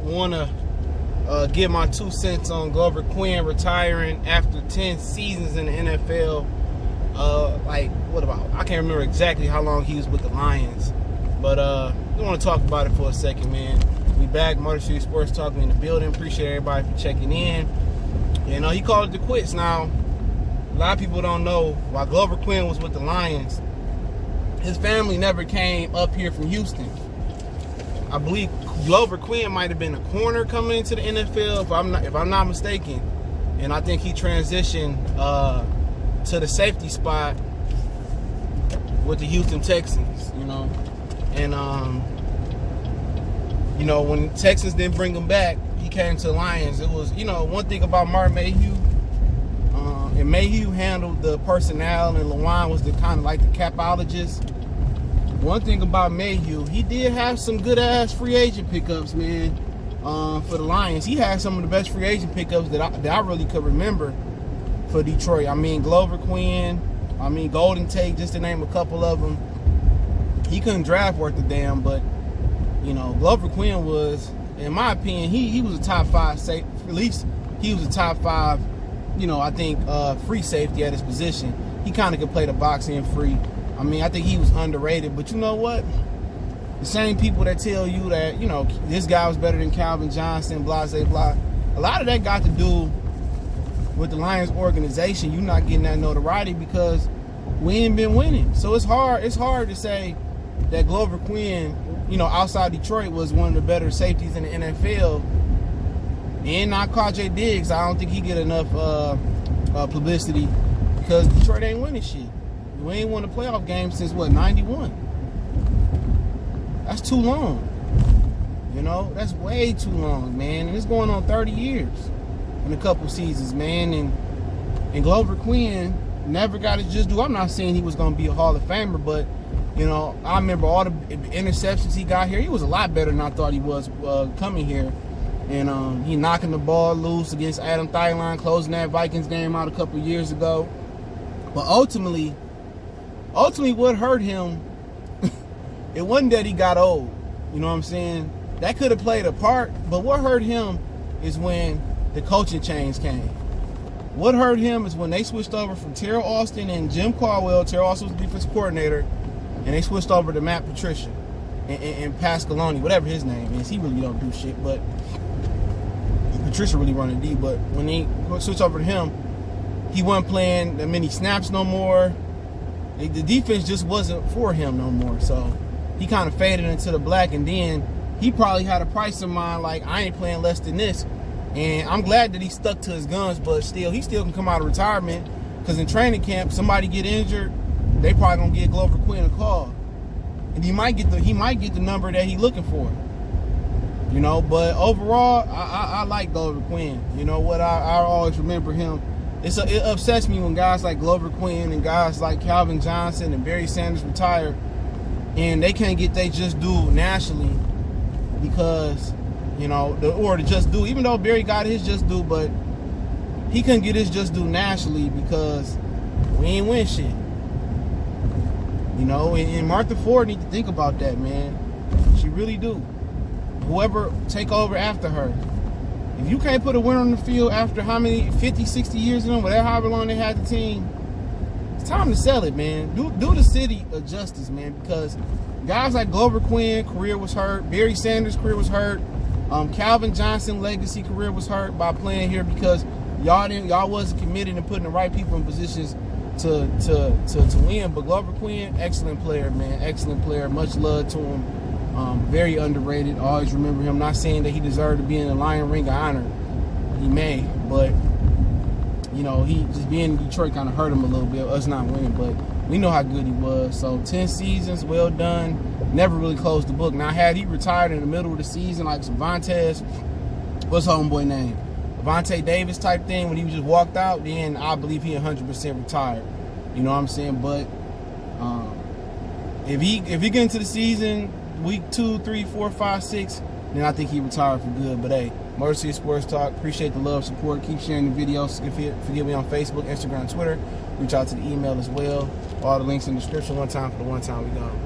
want to give my 2 cents on Glover Quin retiring after 10 seasons in the NFL. I can't remember exactly how long he was with the Lions, but I want to talk about it for a second, man. We back, Motor City Sports Talk in the building. Appreciate everybody for checking in. And he called it the quits. Now, a lot of people don't know, while Glover Quin was with the Lions, his family never came up here from Houston. I believe Glover Quin might have been a corner coming into the NFL, if I'm not mistaken. And I think he transitioned to the safety spot with the Houston Texans, And when the Texans didn't bring him back, he came to the Lions. It was, one thing about Mark Mayhew, and Mayhew handled the personnel, and LaJuan was the kind of like the capologist. One thing about Mayhew, he did have some good-ass free agent pickups, man, for the Lions. He had some of the best free agent pickups that I really could remember for Detroit. I mean, Glover Quin, Golden Tate, just to name a couple of them. He couldn't draft worth a damn, but, Glover Quin was, in my opinion, he was a top 5 safe. At least he was a top 5, I think, free safety at his position. He kind of could play the box end free. I think he was underrated, but you know what? The same people that tell you that, this guy was better than Calvin Johnson, blah, blah, blah. A lot of that got to do with the Lions organization. You're not getting that notoriety because we ain't been winning. So it's hard to say that Glover Quin, outside Detroit, was one of the better safeties in the NFL. And not KJ Diggs. I don't think he get enough publicity because Detroit ain't winning shit. We ain't won a playoff game since, 91? That's too long. That's way too long, man. And it's going on 30 years in a couple seasons, man. And Glover Quin never got his just due. I'm not saying he was going to be a Hall of Famer, but, I remember all the interceptions he got here. He was a lot better than I thought he was coming here. And he knocking the ball loose against Adam Thielen, closing that Vikings game out a couple years ago. But ultimately, what hurt him, it wasn't that he got old. You know what I'm saying? That could have played a part, but what hurt him is when the coaching change came. What hurt him is when they switched over from Terrell Austin and Jim Caldwell. Terrell Austin was the defensive coordinator, and they switched over to Matt Patricia and Pasqualoni, whatever his name is. He really don't do shit, but Patricia really running D. But when they switched over to him, he wasn't playing that many snaps no more. The defense just wasn't for him no more. So he kind of faded into the black, and then he probably had a price in mind, like, I ain't playing less than this. And I'm glad that he stuck to his guns, but he still can come out of retirement, because in training camp, somebody get injured, they probably gonna give Glover Quin a call. And he might get the number that he looking for. But overall, I like Glover Quin. You know what? I always remember him. It upsets me when guys like Glover Quin and guys like Calvin Johnson and Barry Sanders retire and they can't get their just due nationally because, the just due, even though Barry got his just due, but he couldn't get his just due nationally because we ain't win shit. And Martha Ford need to think about that, man. She really do. Whoever take over after her. If you can't put a winner on the field after how many, 50, 60 years in them, whatever, however long they had the team, it's time to sell it, man. Do the city a justice, man, because guys like Glover Quin, career was hurt. Barry Sanders' career was hurt. Calvin Johnson legacy career was hurt by playing here because y'all wasn't committed and putting the right people in positions to win. But Glover Quin, excellent player, man, excellent player. Much love to him. Very underrated. I always remember him. Not saying that he deserved to be in the Lion Ring of Honor. He may, but he just being in Detroit kind of hurt him a little bit. Us not winning, but we know how good he was. So 10 seasons, well done. Never really closed the book. Now, had he retired in the middle of the season, like Cervantes, what's homeboy name? Avante Davis type thing, when he just walked out, then I believe he 100% retired. You know what I'm saying? But if he get into the season, week 2, 3, 4, 5, 6, then I think he retired for good. But hey, Motor City Sports Talk. Appreciate the love, support. Keep sharing the videos. Forgive me on Facebook, Instagram, Twitter. Reach out to the email as well. All the links in the description. One time for the one time we gone.